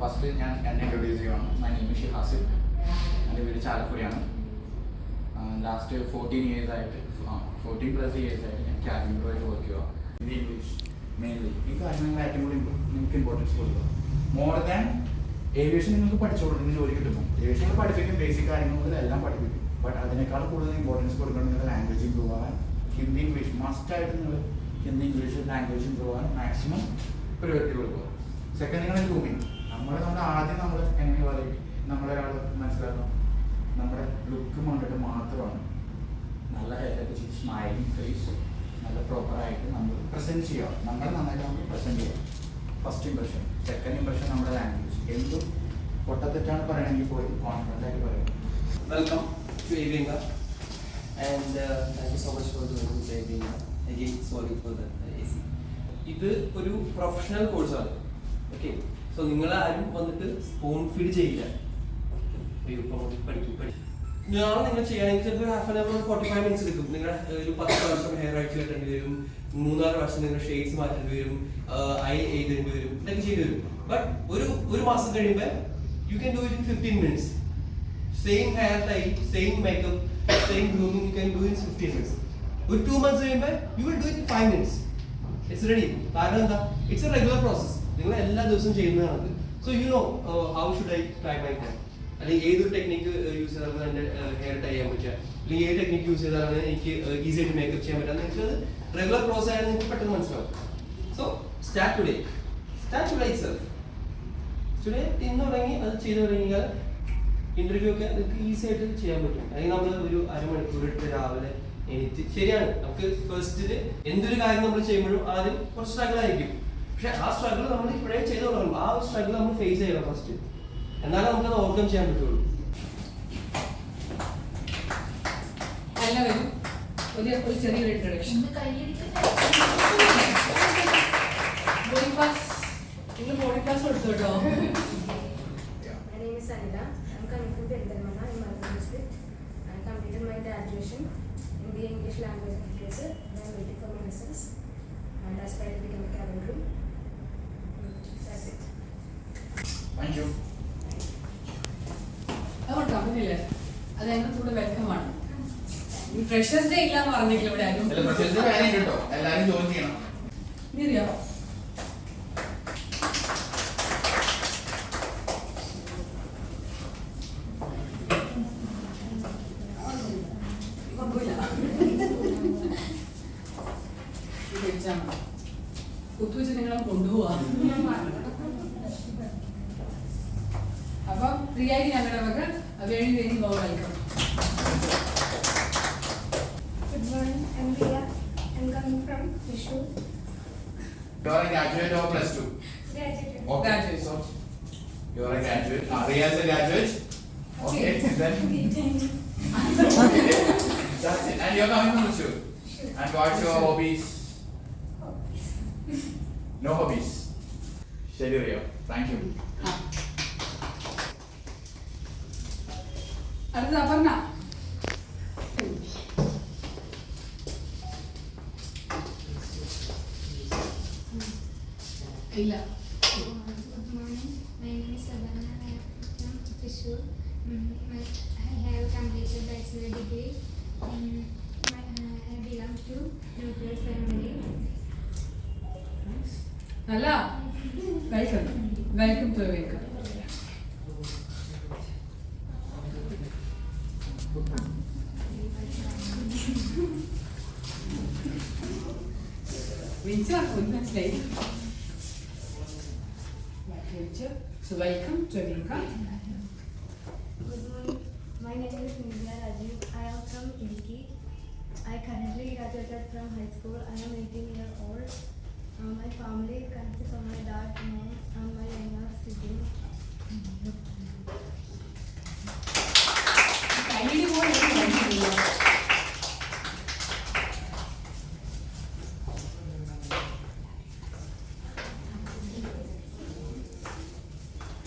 First ഞാൻ എന്നെ introduce ചെയ്യുകയാണ്. My name is hassle. എൻ്റെ വീട് ചാലക്കുടിയാണ്. ലാസ്റ്റ് 14 years ആയിട്ട് 14+ years ആയിട്ട് ഞാൻ ക്യാബിൻ ക്രൂവായിട്ട് വർക്ക് ചെയ്യുക. ഇത് ഇംഗ്ലീഷ് മെയിൻലി ഈ കാര്യങ്ങൾ ഏറ്റവും കൂടി നിങ്ങൾക്ക് ഇമ്പോർട്ടൻസ് കൊടുക്കുക. മോർ ദാൻ ഏവിയേഷൻ നിങ്ങൾക്ക് പഠിച്ചു കൊടുക്കുന്ന ജോലി കിട്ടുമ്പോൾ ഏവിയേഷൻ പഠിപ്പിക്കും, ബേസിക് കാര്യങ്ങൾ എല്ലാം പഠിപ്പിക്കും. ബട്ട് അതിനേക്കാൾ കൂടുതൽ ഇമ്പോർട്ടൻസ് കൊടുക്കണം നിങ്ങൾ ലാംഗ്വേജ് ഇമ്പ്രൂവ് ആവാൻ. ഹിന്ദി ഇംഗ്ലീഷ് മസ്റ്റായിട്ട് നിങ്ങൾ ഹിന്ദി ഇംഗ്ലീഷ് ലാംഗ്വേജ് ഇമ്പ്രൂവ് ആവാൻ മാക്സിമം പ്രയോറിറ്റി കൊടുക്കുക. സെക്കൻഡ് നിങ്ങൾ ഗ്രൂമിങ്. നമ്മുടെ ആദ്യം നമ്മൾ എങ്ങനെ പറയും, നമ്മളൊരാൾ മനസ്സിലാക്കണം, നമ്മുടെ ലുക്ക് കണ്ടിട്ട് മാത്രമാണ് നല്ല ഹെയറൊക്കെ ചെയ്ത് സ്മൈലിംഗ് ഫേസ് നല്ല പ്രോപ്പറായിട്ട് നമ്മൾ പ്രസൻറ്റ് ചെയ്യുക. നമ്മൾ നന്നായിട്ട് നമ്മൾ പ്രസൻറ്റ് ചെയ്യുക. First impression. സെക്കൻഡ് ഇംപ്രഷൻ നമ്മുടെ ലാംഗ്വേജ്. എന്തും പൊട്ടത്തെറ്റാണ് പറയണമെങ്കിൽ പോലും കോൺഫിഡൻ്റ് ആയിട്ട് പറയും. Welcome to Evinga and thank you so much for joining Evinga. Again, sorry for the AC. ഇത് ഒരു പ്രൊഫഷണൽ കോഴ്സാണ്. ഓക്കെ, സോ നിങ്ങളാരും വന്നിട്ട് സ്പൂൺ ഫീഡ് ചെയ്യില്ല. നാളെ നിങ്ങൾ ചെയ്യുകയാണെങ്കിൽ ചിലപ്പോൾ 1/2 hour 45 minutes എടുക്കും. നിങ്ങൾ ഒരു 10 പ്രാവശ്യം ഹെയർ ആയിട്ട് കെട്ടേണ്ടി വരും, 3-4 പ്രാവശ്യം നിങ്ങൾ ഷെയ്ഡ്സ് മാറ്റേണ്ടി വരും, ഐ എഴുതേണ്ടി വരും, ഇതൊക്കെ ചെയ്യേണ്ടി വരും. ബട്ട് ഒരു മാസം കഴിയുമ്പോൾ you can do it in 15 minutes. Same hair tie, same makeup, same grooming, you can do it in 15 minutes. With 2 months you will do it in 5 minutes. It's ready. കാരണം എന്താ? It's a regular process. നിങ്ങൾ എല്ലാ ദിവസവും ചെയ്യുന്നതാണ്. So you know how should I try my hair? അല്ലെങ്കിൽ ഏതൊരു technique use ചെയ്താലാണ് എൻ്റെ ഹെയർ ടൈ ചെയ്യാൻ പറ്റുക, അല്ലെങ്കിൽ ഏത് ടെക്നിക്ക് യൂസ് ചെയ്താലാണ് എനിക്ക് ഈസി ആയിട്ട് മേക്കപ്പ് ചെയ്യാൻ പറ്റുക, നിങ്ങൾക്ക് അത് റെഗുലർ പ്രോസസ് ആയാലും നിങ്ങൾക്ക് പെട്ടെന്ന് മനസ്സിലാവും. So start today itself. Today ഇന്ന് തുടങ്ങി അത് ചെയ്തു തുടങ്ങിയാൽ ഇന്റർവ്യൂ ഒക്കെ നിങ്ങൾക്ക് ഈസി ആയിട്ട് ചെയ്യാൻ പറ്റും. അല്ലെങ്കിൽ നമ്മൾ ഒരു അരമണിക്കൂർ എടുത്ത് രാവിലെ എനിക്ക് ശരിയാണ്. നമുക്ക് ഫസ്റ്റില് എന്തൊരു കാര്യം നമ്മൾ ചെയ്യുമ്പോഴും ആദ്യം കുറച്ച് സ്ട്രഗിൾ ആയിരിക്കും. പക്ഷെ ആ സ്ട്രഗിൾ നമ്മൾ ഇപ്പോഴേ ചെയ്ത് തുടങ്ങും. ആ സ്ട്രഗിൾ നമ്മൾ ഫേസ് ചെയ്യണം ഫസ്റ്റ്, എന്നാലും നമുക്കത് ഓവർകം ചെയ്യാൻ പറ്റുള്ളൂ. എല്ലാവരും ഒരു ചെറിയൊരു ഇൻട്രൊഡക്ഷൻ. നിങ്ങൾ ബോഡി ക്ലാസ് എടുത്തു കേട്ടോ. Coming from Perinthalmanna in Malappuram district. I completed my graduation in the English language literature. I am waiting for my results and aspire to become a cabin crew. That's it. Thank you. അതുകൊണ്ട് കമ്പനിയില്ലേ അത് ഞങ്ങൾക്ക് കൂടെ വെൽക്കമാണ്. ഈ freshers day ഇല്ലാന്ന് പറഞ്ഞെങ്കിലും ഇവിടെ ആരും എല്ലാവരും ജോയിൻ ചെയ്യണം. നീ അറിയാമോ? കുത്തുവെച്ച് നിങ്ങളെ കൊണ്ടുപോവാ. അപ്പൊ ഫ്രീ ആയിട്ട് ഞങ്ങളുടെ വക very very welcome. Good morning. I'm Riya. I'm coming from Thrissur. You are a graduate or +2? Graduate. Okay. Graduate. So you are a graduate. Riya is a graduate. Okay. Then okay. That's it. And you are coming from Thrissur. And what's your hobbies? No hobbies. ശരി Riya, thank you. അടുത്ത അപർണ. ഇല്ല. Good morning. My name is Sabarna. I am from Thrissur. I have completed bachelor degree. I belong to nuclear family. നല്ല welcome. Welcome to welcome. മനസ്സിലായി. So welcome to Evinga. Good morning. My name is Nidya Rajiv. I am from Idiki. I currently graduated from high school. I am 18 years old. My family consists of my dad, mom, and my younger sibling.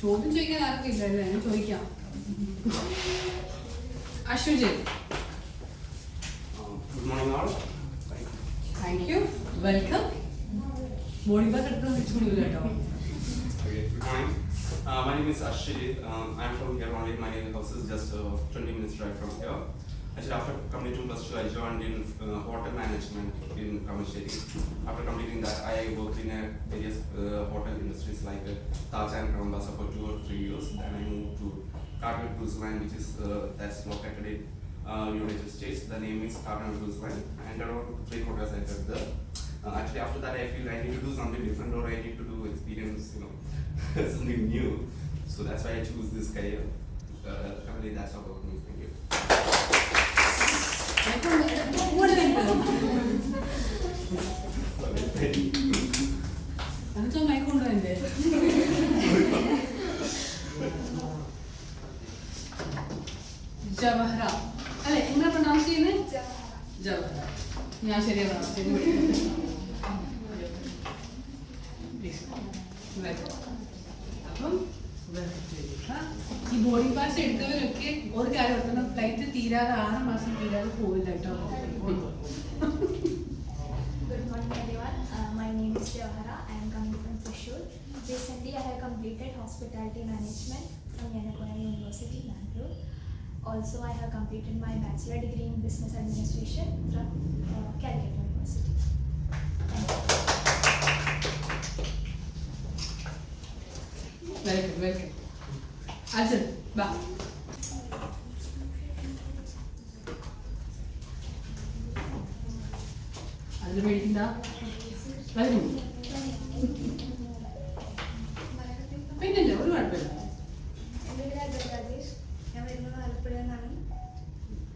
ചോദ്യം ചോദിക്കാൻ ആർക്കും ഇല്ലല്ലേ? ഞാൻ ചോദിക്കാം. അശ്വജി. Good morning all. Thank you. Welcome. Body bag എടുക്കാൻ വെച്ചുകൂടില്ല കേട്ടോ. Okay, good morning. My name is Ashit. I'm from here only. My house is just 20 minutes drive from here. Actually, after completing +2, I joined in hotel management in Kamasheri. After completing that, I worked in various hotel industries like Taj and Crown Plaza for 2 or 3 years. Then I moved to Cardinal Cruise Line, which is that's located in United States. The name is Cardinal Cruise Line, and around 3 quarters I did there. Actually, after that, I feel I need to do something different, or I need to do experience, something new. So that's why I choose this career. Currently, that's how about me. Thank you. അതൊക്കെ മയക്കുണ്ടോ എൻ്റെ ജവഹറ അല്ലെ എങ്ങനെ pronounce ചെയ്യുന്നത് ജവഹറ ഞാൻ ശരിയാ അപ്പം ഈ boarding pass എടുത്തവരൊക്കെ ഒരു കാര്യം ഓർക്കണം ഫ്ലൈറ്റ് തീരാതെ 6 മാസം തീരാതെ പോവില്ല കേട്ടോ. Good morning everyone. My name is Jawahara. I am coming from Thrissur. Recently I have completed hospitality management from Yanakoya University, Bangalore. Also I have completed my bachelor degree in business administration from Calicut University. Welcome welcome Ajan ബാ അതിൽ മേടിക്കണ്ട വരും പിന്നില്ല ഒരു കുഴപ്പമില്ല. എൻ്റെ പേര് അജയ് രാജേഷ്. ഞാൻ വരുന്നത് ആലപ്പുഴയിൽ നിന്നാണ്.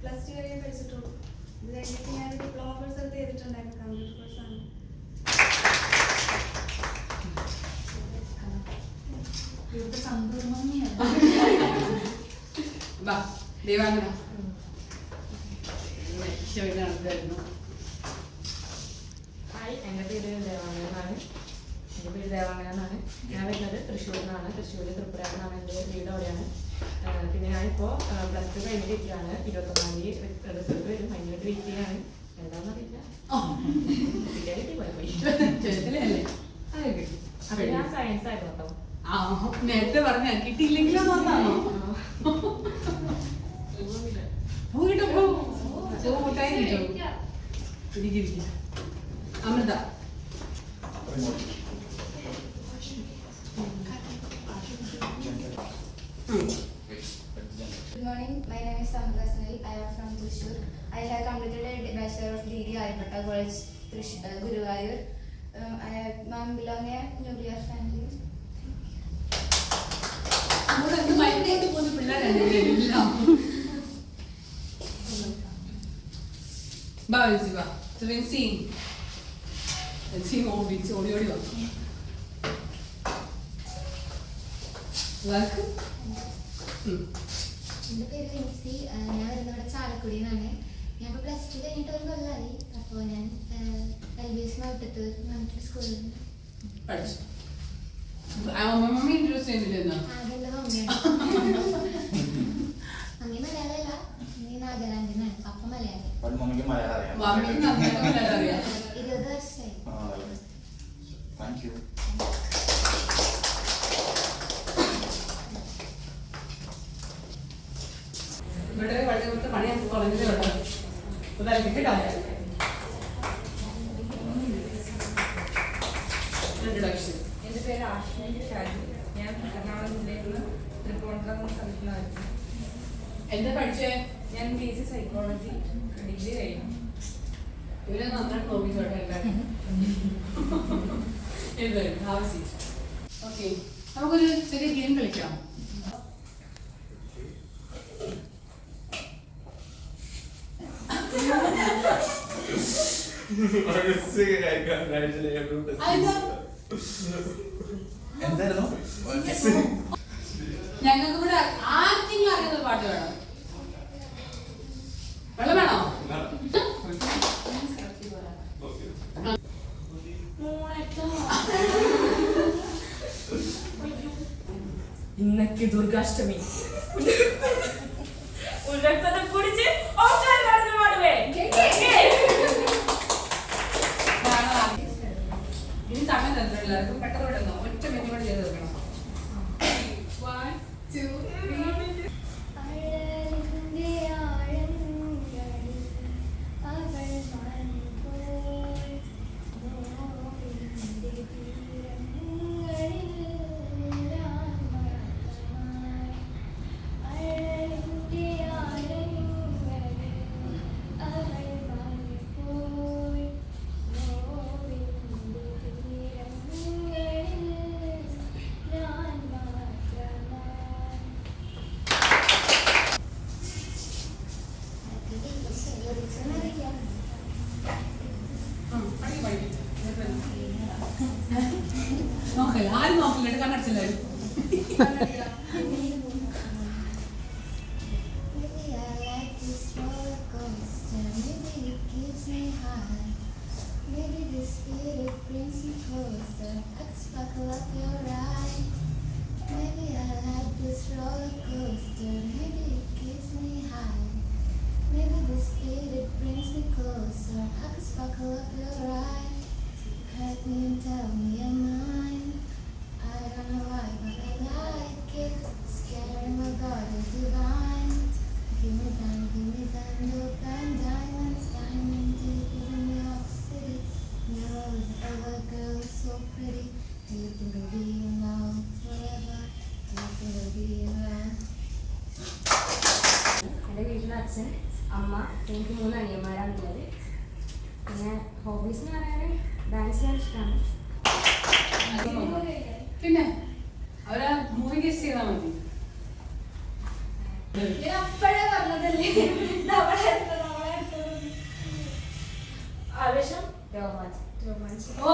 +2 വരെ പഠിച്ചിട്ടുള്ളൂ. ഇത് കഴിഞ്ഞിട്ട് ഞാൻ ഡിപ്ലോമ കോഴ്സ് എടുത്ത് ചെയ്തിട്ടുണ്ടായിരുന്നു. കമ്പ്യൂട്ടർ കോഴ്സാണ്. ഇവിടുത്തെ സന്തോഷമാണ്. ബാ ദേവാംഗന രക്ഷപ്പെട്ടാണ്. ഹായ്, എൻ്റെ പേര് ദേവാംഗനാണ്. ദേവാംഗനാണ്. ഞാൻ വരുന്നത് തൃശ്ശൂരിനാണ്. തൃശ്ശൂർ തൃപ്പൂരാണെന്നാണ് എൻ്റെ വീട് അവിടെയാണ്. പിന്നെ ഞാനിപ്പോൾ +2 കഴിഞ്ഞിരിക്കുകയാണ്. 21-ാം തീയതി റിസൾട്ട് വരും. അതിനോട്ട് വെയിറ്റ് ചെയ്യാണ്. എന്താണെന്നറിയില്ല. കിട്ടി പോയി. ചെറുതല്ലേ അതെ അപ്പോൾ ഞാൻ സയൻസ് ആയിരുന്നു കേട്ടോ. നേരത്തെ പറഞ്ഞ കിട്ടിയില്ലെങ്കിലും വന്നാണോ കിട്ടോ Amrita. Good morning. My name is Samantha Snell. I am from Thrissur. I have completed a Bachelor of Degree Aripata College, Guruvayur. I am belonging a nuclear family. മൈൻഡായിട്ട് പോകുന്ന പിള്ളേരാണ് എല്ലാം. ബാ വിളിച്ചു ബാ ഓടി ഓടി വാ. എൻ്റെ പേര് ലിൻസി. ഞാൻ വരുന്നത് ചാലക്കുടിയിൽ നിന്നാണ്. ഞാൻ ഇപ്പോൾ +2 കഴിഞ്ഞിട്ട് ഒരു കൊല്ലമായി. അപ്പോൾ ഞാൻ LBS മൗട്ടത്ത് പറഞ്ഞിട്ട് സ്കൂളിൽ പഠിച്ചു. മമ്മി ഇൻട്രസ്റ്റ് ചെയ്യുന്നില്ലെന്നോ? ആദ്യം മമ്മിയാണ്. Mummy മലയാളമല്ല, mummy നാഗാലാൻഡിനാണ്. അപ്പം മലയാളി. മമ്മിക്ക് മലയാളം അറിയാം. മമ്മിക്ക് നന്നായിട്ട് മലയാളം അറിയാം. 20 വർഷമായി. Thank you. ഇവിടെ വളരെ കുറച്ച് പണിയൊക്കെ കുറഞ്ഞതേ ഉള്ളൂ. ഇൻട്രൊഡക്ഷൻ. എൻ്റെ പേര് ആഷ്മി ഷാജി. ഞാൻ എറണാകുളം ജില്ലയിൽ നിന്ന് തൃപ്പൂണിത്തുറ എന്ന സ്ഥലത്തുനിന്ന് വരുന്നു. എന്താ പഠിച്ചേ? ഞാൻ BSc സൈക്കോളജി ഡിഗ്രി കഴിഞ്ഞു. ഇവരെ നന്നായിട്ട് നോക്കിച്ചോട്ടെ എല്ലാവരും. ഓക്കെ, നമുക്കൊരു ചെറിയ ഗെയിം കളിക്കാം. എന്തായിരുന്നു? ഞങ്ങൾക്ക് ഇവിടെ ആർക്കെങ്കിലും അറിയുന്ന പാട്ട് വേണം. വെള്ളം വേണോ? ഇന്നൊക്കെ ദുർഗാഷ്ടമി ഉള്ളത്തെ കുടിച്ച് ഓക്കാൻ നടന്നു പാടുവേ. ഇനി സമയം തന്നിട്ടുള്ളവർക്കും പെട്ടെന്ന് വിടുന്നു. ഒറ്റ മിനിറ്റ് കൂടെ ചെയ്ത് വെക്കണം. 1, 2, 3. അഴലിന്റെ ആഴങ്ങളിൽ അവൾ മണിപോയി നോവിന്റെ തീരങ്ങളിൽ ഞാൻ മാത്രമായി. അഴലിന്റെ ആഴങ്ങളിൽ അവൾ മണിപോയി നോവിന്റെ തീരങ്ങളിൽ ഞാൻ മാത്രമായി. നോക്കല്ല, ആരും നോക്കില്ല, കണ്ണടച്ചില്ലാരും. Maybe I like this roller coaster. Maybe it keeps me high. Maybe the spirit brings me closer. I just buckle up your ride. Maybe I like this roller coaster. Maybe it keeps me high. Maybe the spirit brings me closer. I just buckle up your ride. Hurt me and tell me you're mine. I don't know why, but I like it. Scaring my God is divine. Give me dope and diamonds, diamond deep in New York City. Never was ever a girl so pretty. Do you think I'll be around forever? Do you think I'll be around? എൻ്റെ വീട്ടിൽ അച്ഛൻ അമ്മ എനിക്ക് 3 അനിയന്മാരാണുള്ളത്. പിന്നെ hobbies എന്ന് പറയാൻ dance ചെയ്യാൻ ഇഷ്ടമാണ്. പിന്നെ അവരാ മൂവി ഗസ്റ്റ് ചെയ്താൽ മതി. അപ്പോഴേ പറഞ്ഞതല്ലേ ആവേശം രോമാഞ്ചം. ഓ,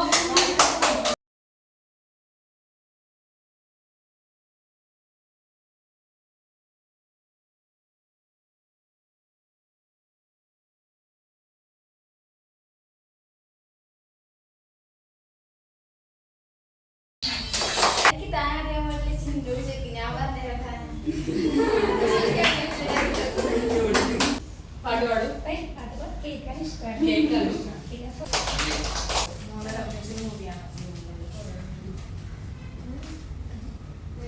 എനിക്ക് താൻ അറിയാൻ പാടില്ല ചിന്തോട് ചോദിക്കും ഞാൻ പറഞ്ഞുതരാം താൻ പാട്ട് പാടും. കേൾക്കാൻ ഇഷ്ടമാണ് കേൾക്കാൻ ഇഷ്ടമാണ്. മോളെ അഭിനയിച്ച മൂവിയാണ്.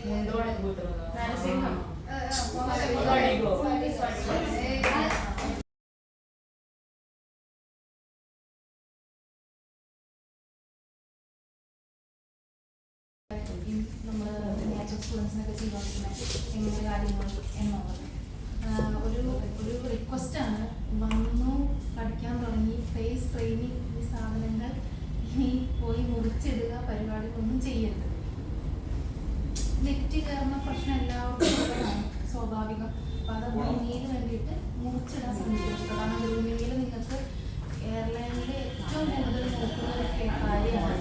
മുണ്ടോടെ നരസിംഹം. നമ്മൾ നാച്ചുറൽ സ്റ്റുഡൻസിനൊക്കെ ചെയ്തുകൊണ്ടിരിക്കുന്നത് എങ്ങനെ കാര്യങ്ങൾ എന്നുള്ളത് ഒരു റിക്വസ്റ്റാണ്. വന്നു പഠിക്കാൻ തുടങ്ങി ഫേസ് ട്രെയിനിങ് ഈ സാധനങ്ങൾ ഇനി പോയി മുറിച്ചിടുക പരിപാടികളൊന്നും ചെയ്യരുത്. നെറ്റ് കയറുന്ന പ്രശ്നം എല്ലാവർക്കും ഉള്ളതാണ്, സ്വാഭാവികം. അപ്പോൾ അത് ഭൂമിയിൽ വേണ്ടിയിട്ട് മുറിച്ചിടാൻ ശ്രമിക്കുക. കാരണം ഭൂമിയിൽ നിങ്ങൾക്ക് എയർലൈനിൽ ഏറ്റവും കൂടുതൽ നോക്കുന്ന ഒരു കാര്യമാണ്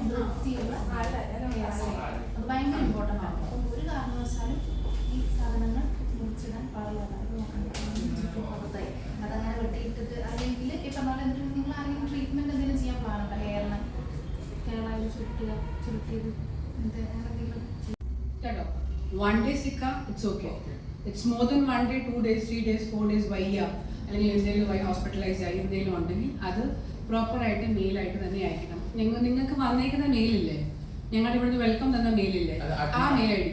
വൃത്തിയുള്ള അത് ഭയങ്കര ഇമ്പോർട്ടൻ്റ് ആണ്. അപ്പം ഒരു കാരണവശാലും ഈ സാധനങ്ങൾ മുറിച്ചിടാൻ പാടില്ല. പുറത്തായി അതങ്ങനെ വെട്ടിയിട്ടിട്ട് അല്ലെങ്കിൽ ഇപ്പം നമ്മൾ എന്തെങ്കിലും നിങ്ങൾ ആരെങ്കിലും ട്രീറ്റ്മെൻറ്റ് എന്തെങ്കിലും ചെയ്യാൻ പാടുണ്ടോ? ഹെയറിന് കേരളയിൽ ചുരുട്ടിയത് എന്തെങ്കിലും കേട്ടോ, 1 day sick, it's okay. It's more than 1 day, 2 days, 3 days, 4 days വയ്യ അല്ലെങ്കിൽ എന്തെങ്കിലും ഹോസ്പിറ്റലൈസ് ആയി എന്തെങ്കിലും ഉണ്ടെങ്കിൽ അത് പ്രോപ്പറായിട്ട് മെയിലായിട്ട് തന്നെ അയക്കണം. നിങ്ങൾക്ക് വന്നേക്കുന്ന മെയിലില്ലേ, ഞങ്ങളുടെ ഇവിടുന്ന് വെൽക്കം തന്ന മെയിലില്ലേ, ആ മെയിൽ ഐ ഡി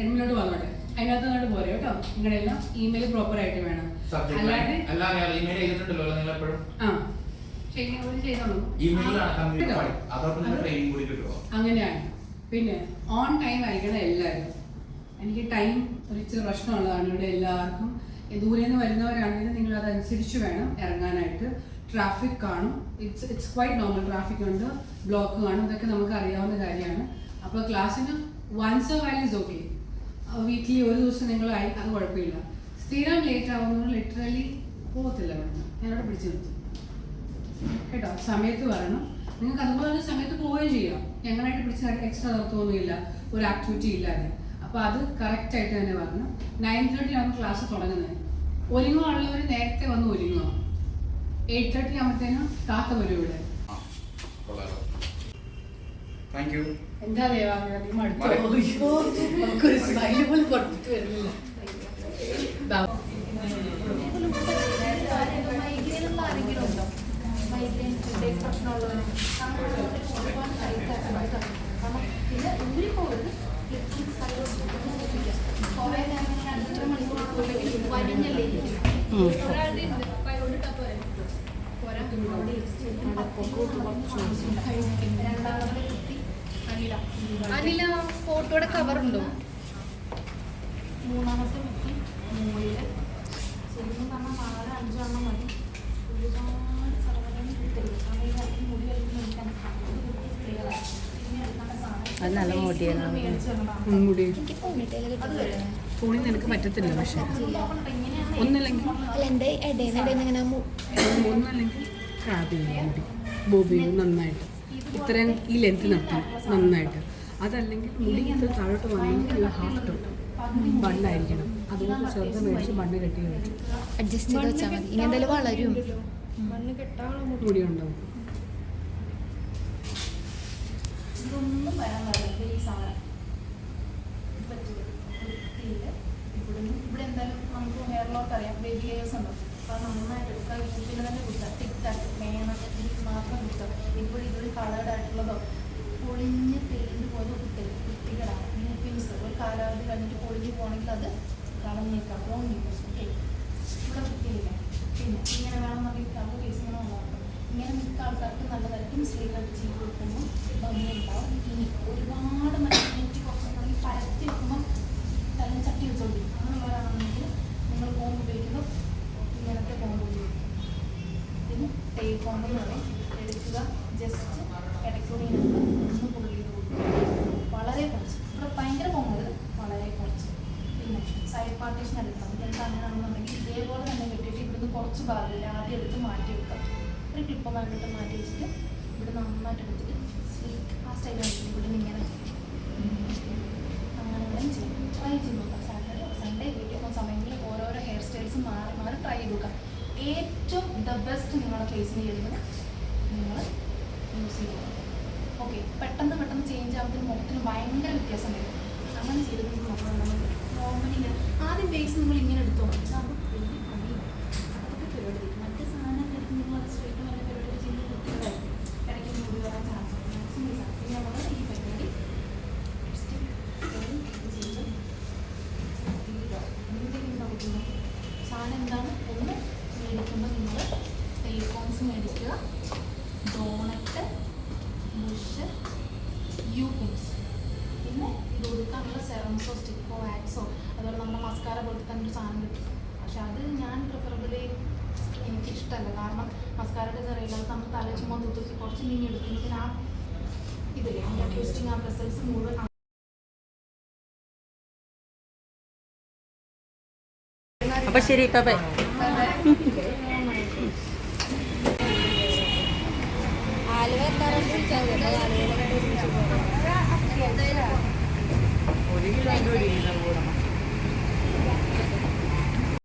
എഡ്മിനോട് വന്നോട്ടെ, അതിനകത്ത് അങ്ങോട്ട് പോരെ കേട്ടോ. നിങ്ങളുടെ എല്ലാം ഇമെയിൽ പ്രോപ്പറായിട്ട് വേണം. അല്ലാതെ അങ്ങനെയാണ്. പിന്നെ ഓൺ ടൈം ആയിരിക്കണം എല്ലാവരും. എനിക്ക് ടൈം ഒരു ഇച്ചിരി പ്രശ്നമുള്ളതാണ് ഇവിടെ എല്ലാവർക്കും. ദൂരെ നിന്ന് വരുന്നവരാണെങ്കിൽ നിങ്ങൾ അതനുസരിച്ച് വേണം ഇറങ്ങാനായിട്ട്. ട്രാഫിക് കാണും, ഇറ്റ്സ് ക്വൈറ്റ് നോർമൽ. ട്രാഫിക് ഉണ്ട്, ബ്ലോക്ക് കാണും, ഇതൊക്കെ നമുക്ക് അറിയാവുന്ന കാര്യമാണ്. അപ്പോൾ ക്ലാസ്സിന് once a while is okay. Weekly ഒരു ദിവസം നിങ്ങൾ അത് കുഴപ്പമില്ല. സ്ഥിരം ലേറ്റ് ആവുന്നവർ ലിറ്ററലി പോകത്തില്ല ഇവിടുന്ന്, ഞാനവിടെ പിടിച്ചു നിർത്തും കേട്ടോ. സമയത്ത് വരണം. നിങ്ങൾക്ക് അതുപോലെ സമയത്ത് പോവുകയും ചെയ്യാം. ഞങ്ങളായിട്ട് പിടിച്ച് എക്സ്ട്രാ നിർത്തുമൊന്നുമില്ല ഒരു ആക്ടിവിറ്റി ഇല്ലാതെ. അപ്പോൾ അത് കറക്റ്റായിട്ട് തന്നെ വരണം. 9:30 ആണ് ക്ലാസ് തുടങ്ങുന്നത്. ഒരുങ്ങുള്ളവർ നേരത്തെ വന്ന് ഒരുങ്ങുക. 8:30 ആകുമ്പോഴത്തേനും കാക്ക വരും ഇവിടെ. എന്താ നമുക്കൊരു സ്മൈല് പോലും പുറത്തിട്ട് വരുന്നില്ല. മൈഗ്രെയിൻ ആരെങ്കിലും ഉണ്ടോ? മൈഗ്രെയിൻ പ്രശ്നമുള്ളവരും ഒരുപാട് ടൈറ്റായിട്ട് കാരണം പിന്നെ ഊരിപ്പോകരുത് കുറേ നേരം 2-3 മണിക്കൂർ വലിഞ്ഞല്ലേ ഒരാളുടെ രണ്ടാമത്തെ കുട്ടി അനില ഫോട്ടോയുടെ കവറുണ്ടോ? മൂന്നാമത്തെ കുട്ടി മുകളിൽ ശരിക്കും പറഞ്ഞാൽ 4-5 എണ്ണം മതി. ഒരുപാട് സർവ്വതയും കിട്ടരുത് കാരണം ഈ മുടി വലിക്കുന്ന എടുക്കാൻ കുട്ടി സ്ത്രീകളാണ് പിന്നെ എടുക്കേണ്ട സാധനം മുടി ഫോണിൽ നിനക്ക് പറ്റത്തില്ല. പക്ഷെ ഒന്നല്ലെങ്കിൽ ഒന്നല്ലെങ്കിൽ ക്രാബ് ചെയ്യും മുടി ബോബ് ചെയ്യും നന്നായിട്ട്, ഇത്രയും ഈ ലെങ്ത് നിർത്തും നന്നായിട്ട്. അതല്ലെങ്കിൽ മുടി ഇത്ര താഴോട്ട് വന്നെങ്കിൽ ഹാഫ് ടോൺ ബണ്ണായിരിക്കണം. അതുകൊണ്ട് ചെറുത് മേടിച്ച് ബണ്ണ് കെട്ടി വെച്ചു അഡ്ജസ്റ്റ് ചെയ്ത് വെച്ചാൽ മതി. ഇനി എന്തായാലും വളരും. മുടി ഉണ്ടാവും. ഇതൊന്നും വരാൻ പാടില്ല ഈ സാധനം പറ്റില്ല വൃത്തിയില്ല. ഇവിടെ എന്തായാലും നമുക്ക് ഹെയർ ലോക്ക് അറിയാം, ബേബി ഹെയർസ് ഉണ്ട്. അപ്പോൾ നന്നായിട്ട് എടുക്കുക. യൂട്യൂബിൽ തന്നെ കുത്തുക, ടിക്ടാക്ക് വേണം ഇതിൽ മാത്രം കുത്തുക. ഇപ്പോൾ ഇതൊരു കളേർഡ് ആയിട്ടുള്ളതോ പൊളിഞ്ഞ് പെയിൻറ് പോലെ കുട്ടികളാണ് യൂപ്പിൻസ്. ഒരു കാലാവധി കഴിഞ്ഞിട്ട് പൊളിഞ്ഞ് പോകണമെങ്കിൽ അത് കളഞ്ഞേക്കാം. Wrong use. ഓക്കെ, ഇവിടെ കുട്ടിയില്ല. പിന്നെ ഇങ്ങനെ വേണമെന്നുണ്ടെങ്കിൽ അത് ഫേസ് ഇങ്ങനെ ഉണ്ടാക്കും. ഇങ്ങനെ മിക്ക ആൾക്കാർക്ക് നല്ലതായിരിക്കും. സ്ത്രീകൾക്ക് ചെയ്ത് കൊടുക്കുമ്പോൾ ഭംഗിയുണ്ടാവും. ഇനി ഒരുപാട് നെറ്റി കുറച്ചുണ്ടെങ്കിൽ പരത്തി വെക്കുമ്പോൾ തല ചട്ടി വെച്ചോണ്ടിരിക്കും. അങ്ങനെയുള്ളവരാണെന്നുണ്ടെങ്കിൽ നിങ്ങൾ കോമ്പ് ഉപയോഗിക്കുമ്പോൾ ഇങ്ങനത്തെ കോമ്പ് ഉപയോഗിക്കും. പിന്നെ ടേപ്പ് കോമ്പ് എന്ന് പറയും. എടുക്കുക, ജസ്റ്റ് ഇടയ്ക്കൂടി ഒന്ന് പുള്ളി ചെയ്ത് കൊടുക്കുക. വളരെ കുറച്ച്, ഇവിടെ ഭയങ്കര കോമ്പത്, വളരെ കുറച്ച്. പിന്നെ സൈഡ് പാർട്ടീഷൻ എടുക്കണം. എന്താ അങ്ങനെയാണെന്നുണ്ടെങ്കിൽ ഇതേപോലെ തന്നെ കെട്ടിയിട്ട് ഇവിടുന്ന് കുറച്ച് ഭാഗമില്ല ആദ്യം എടുത്ത് മാറ്റി വെക്കാം. ഒരു ക്ലിപ്പ് കണ്ടിട്ട് മാറ്റി വെച്ചിട്ട് ഇവിടെ നന്നായിട്ട് എടുത്തിട്ട് ആ സ്റ്റൈൽ ആയിട്ട് ഇവിടെ ഇങ്ങനെ അങ്ങനെ വേണം ചെയ്യും. ട്രൈ ചെയ്ത് നോക്കാം. സാറ്റർഡേ സൺഡേ വീട്ടിൽ സമയങ്ങളിൽ ഓരോരോ ഹെയർ സ്റ്റൈൽസ് മാറി മാറി ട്രൈ ചെയ്ത് നോക്കാം. ഏറ്റവും ദ ബെസ്റ്റ് നിങ്ങളുടെ ഫേസിന് ചെയ്യുന്നത് നിങ്ങൾ യൂസ് ചെയ്യുക. ഓക്കെ, പെട്ടെന്ന് ചേഞ്ച് ആകുമ്പോൾ മുഖത്തിന് ഭയങ്കര വ്യത്യാസം വരും. അങ്ങനെ ചെയ്തത് നമ്മൾ നോർമലി ആദ്യം ഫേസ് നിങ്ങൾ ഇങ്ങനെ എടുത്തോ നമുക്ക് പിന്നെ അതൊക്കെ പരിപാടി തരും. മറ്റേ സാധനമൊക്കെ എടുത്ത് നിങ്ങൾ അത് സ്ട്രേറ്റ് നല്ല പരിപാടി ചെയ്ത് കുട്ടികളായിരിക്കും ഇടയ്ക്ക് മുടി വരാൻ ചാൻസ് ഉണ്ട്. മാക്സിമം പിന്നെ നമ്മൾ ഈ പരിപാടി സാധനം എന്താണ് ഒന്ന് മേടിക്കുമ്പോൾ നിങ്ങൾ ടേക്കോൺസ് മേടിക്കുക, ഡോണറ്റ്, ബുഷ്, യൂപിൻസ്, പിന്നെ ഇത് കൊടുക്കാനുള്ള സെറംസോ സ്റ്റിക്കോ വാക്സോ അതുപോലെ നമ്മുടെ മസ്കാര പോലത്തെ തന്നെ ഒരു സാധനം കിട്ടും. പക്ഷെ അത് ഞാൻ പ്രിഫറബിളി എനിക്കിഷ്ടമല്ല. കാരണം മസ്കാരയുടെ ചെറിയില്ലാതെ നമ്മൾ തല ചുമ്മാ തൂത്തി കുറച്ച് മീൻ എടുക്കുന്നതിന് ആ ഇതില്ലേ നമ്മുടെ ട്വിസ്റ്റിങ് ആ ബ്രസൽസ് മുഴുവൻ അപ്പോൾ ശരി, ബൈ. ആലുവ എത്താൻ വിളിച്ചാൽ